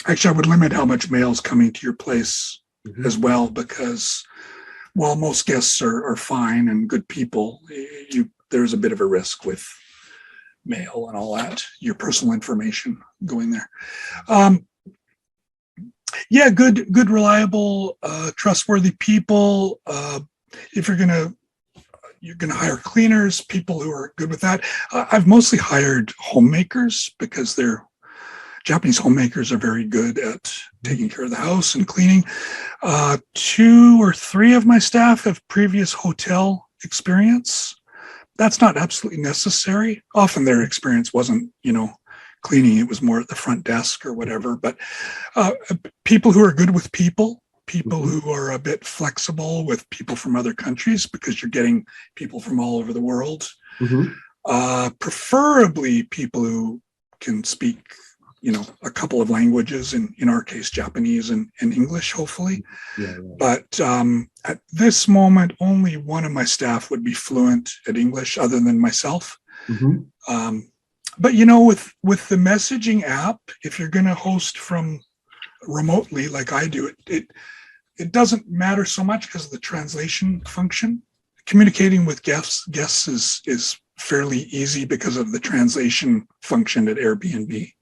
Actually, I would limit how much mail is coming to your place as Mhm. well, because while most guests are fine and good people, there's a bit of a risk with mail and all that, your personal information going there. Um, yeah, good, reliable, trustworthy people. If you're gonna hire cleaners, people who are good with that. I've mostly hired homemakers because they're Japanese homemakers are very good at taking care of the house and cleaning. 2 or 3 of my staff have previous hotel experience. That's not absolutely necessary. Often their experience wasn't, cleaning. It was more at the front desk or whatever. But uh, people who are good with people Mhm. who are a bit flexible with people from other countries, because you're getting people from all over the world. Mhm. Preferably people who can speak, a couple of languages, in our case, Japanese and English, hopefully. Yeah, yeah. But at this moment, only one of my staff would be fluent at English other than myself. Mhm. Um, but with the messaging app, if you're going to host from remotely like I do, it doesn't matter so much because of the translation function. Communicating with guests is fairly easy because of the translation function at Airbnb.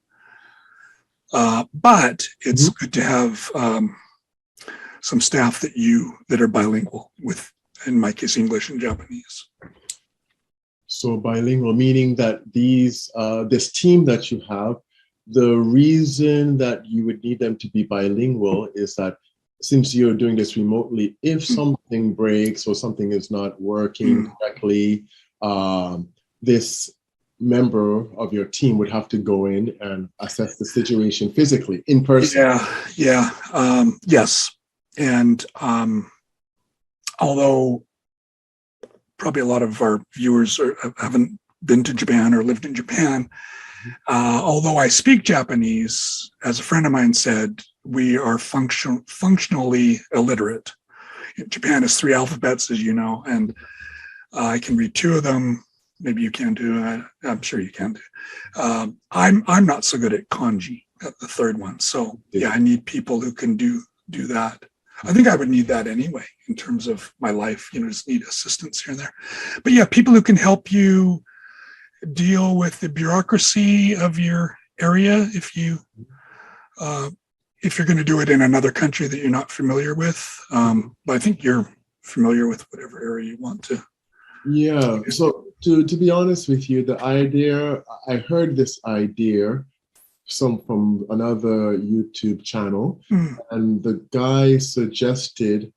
But it's Mhm. good to have some staff that are bilingual with, in my case, English and Japanese. So bilingual, meaning that this team that you have, the reason that you would need them to be bilingual is that since you're doing this remotely, if something breaks or something is not working Mm. correctly, this member of your team would have to go in and assess the situation physically in person. Yeah. Yes. And although probably a lot of our viewers haven't been to Japan or lived in Japan, although I speak Japanese, as a friend of mine said, we are functionally illiterate. Japan has 3 alphabets, as you know, and I can read 2 of them. Maybe you can do. I'm sure you can do. I'm not so good at kanji, at the 3rd one. So yeah, I need people who can do that. I think I would need that anyway in terms of my life. Just need assistance here and there. But yeah, people who can help you deal with the bureaucracy of your area uh, if you're going to do it in another country that you're not familiar with. But I think you're familiar with whatever area you want to. Yeah. So to be honest with you, the idea, I heard this idea from another YouTube channel, Mm, and the guy suggested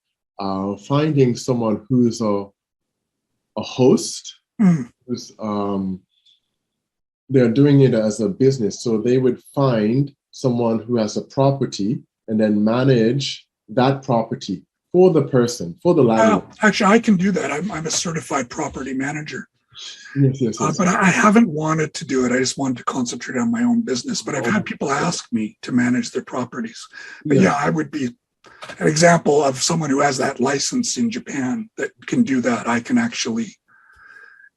finding someone who's a host, mm. who's they're doing it as a business. So they would find someone who has a property and then manage that property for the person, for the landlord. Actually, I can do that. I'm a certified property manager, Yes, yes, yes. but I haven't wanted to do it. I just wanted to concentrate on my own business. But I've had Oh, people ask me to manage their properties. But yeah. yeah, I would be an example of someone who has that license in Japan that can do that. I can actually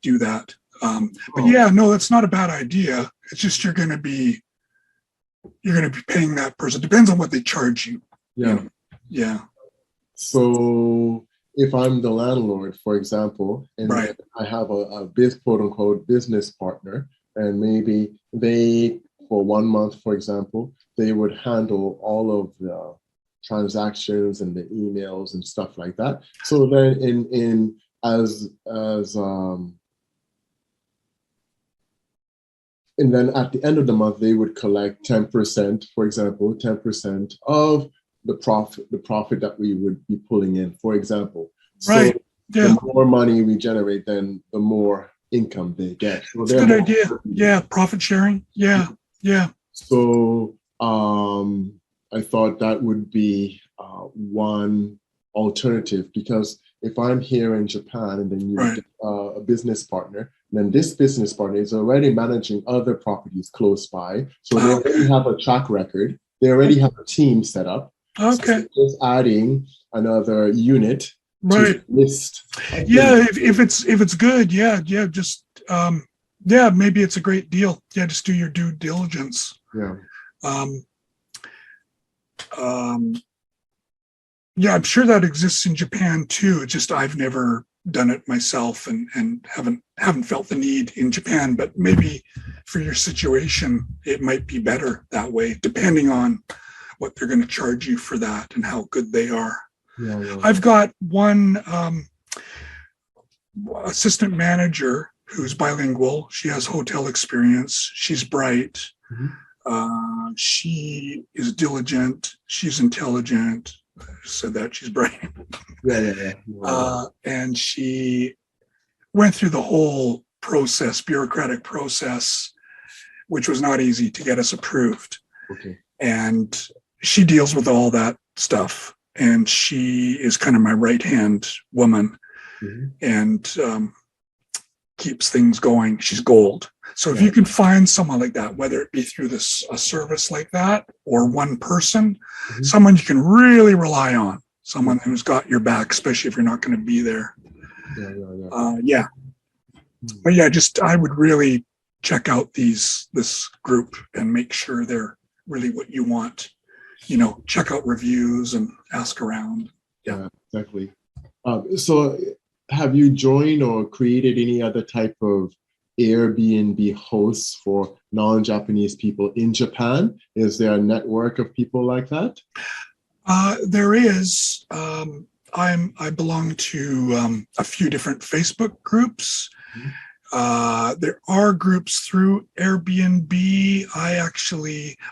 do that. But Oh, yeah, no, that's not a bad idea. It's just you're going to be paying that person. Depends on what they charge you. You yeah. know. Yeah. So if I'm the landlord, for example, and then Right. I have a quote unquote business partner, and maybe they, for 1 month, for example, they would handle all of the transactions and the emails and stuff like that. So then in as and then at the end of the month, they would collect 10%, for example, 10% of the profit that we would be pulling in, for example. So Right. Yeah. the more money we generate, then the more income they get. So It's a they're good more. idea. Yeah. Profit sharing. Yeah. Yeah. So I thought that would be one alternative, because if I'm here in Japan and then you Right. get a business partner, then this business partner is already managing other properties close by. So they Okay. already have a track record. They already have a team set up. So Okay. they're just adding another unit to the Right. list of Yeah. units. If it's good, yeah. Yeah. Just yeah. Maybe it's a great deal. Yeah. Just do your due diligence. Yeah. Um, Yeah, I'm sure that exists in Japan too. It's just I've never done it myself and haven't felt the need in Japan. But maybe for your situation, it might be better that way, depending on what they're going to charge you for that and how good they are. Yeah. I've got one assistant manager who's bilingual. She has hotel experience. She's bright. She is diligent. She's intelligent. I said that she's bright. And she went through the whole process, bureaucratic process, which was not easy to get us approved. Okay. And she deals with all that stuff. And she is kind of my right-hand woman and keeps things going. She's gold. So if you can find someone like that, whether it be through a service like that or one person, someone you can really rely on, someone who's got your back, especially if you're not going to be there. But yeah, I would really check out this group and make sure they're really what you want. Check out reviews and ask around. Yeah, exactly. So have you joined or created any other type of Airbnb hosts for non-Japanese people in Japan? Is there a network of people like that? There is. I belong to a few different Facebook groups. There are groups through Airbnb.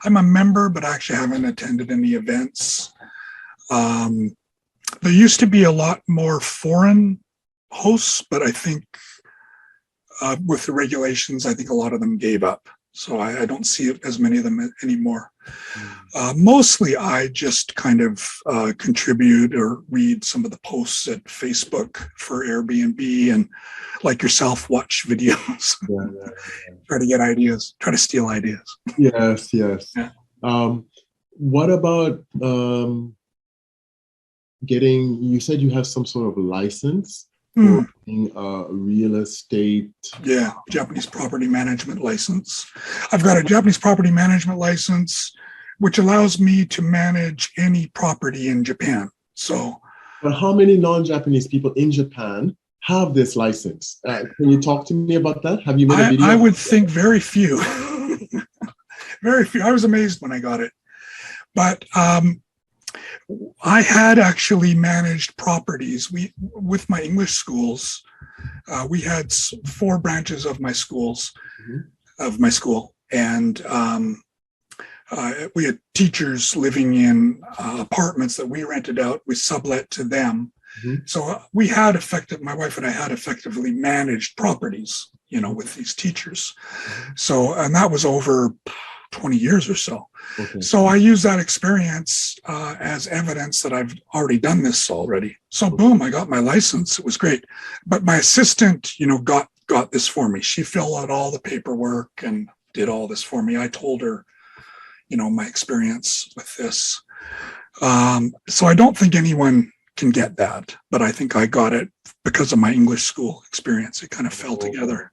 I'm a member, but I actually haven't attended any events. There used to be a lot more foreign hosts, but I think with the regulations, I think a lot of them gave up. So I don't see as many of them anymore. Mostly I just kind of contribute or read some of the posts at Facebook for Airbnb and, like yourself, watch videos. Try to get ideas, try to steal ideas. Yes. Yeah. What about you said you have some sort of license for being a real estate? Yeah, Japanese property management license. I've got a Japanese property management license, which allows me to manage any property in Japan. But how many non-Japanese people in Japan have this license? Can you talk to me about that? Have you made a video? I would think very few. Very few. I was amazed when I got it. But I had actually managed properties. With my English schools, we had 4 branches of my schools, and we had teachers living in apartments that we rented out. We sublet to them. So we had my wife and I had effectively managed properties, with these teachers. So, and that was over 20 years or so. So I use that experience as evidence that I've already done this already. So boom, I got my license. It was great. But my assistant, got this for me. She filled out all the paperwork and did all this for me. I told her, my experience with this. So I don't think anyone can get that, but I think I got it because of my English school experience. It kind of fell together.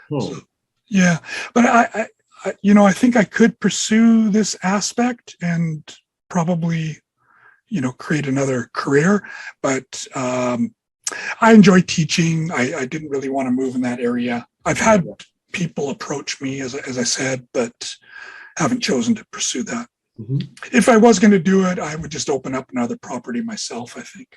So, yeah, but I think I could pursue this aspect and probably, create another career. But I enjoy teaching. I didn't really want to move in that area. I've had people approach me, as I said, but haven't chosen to pursue that. If I was going to do it, I would just open up another property myself, I think.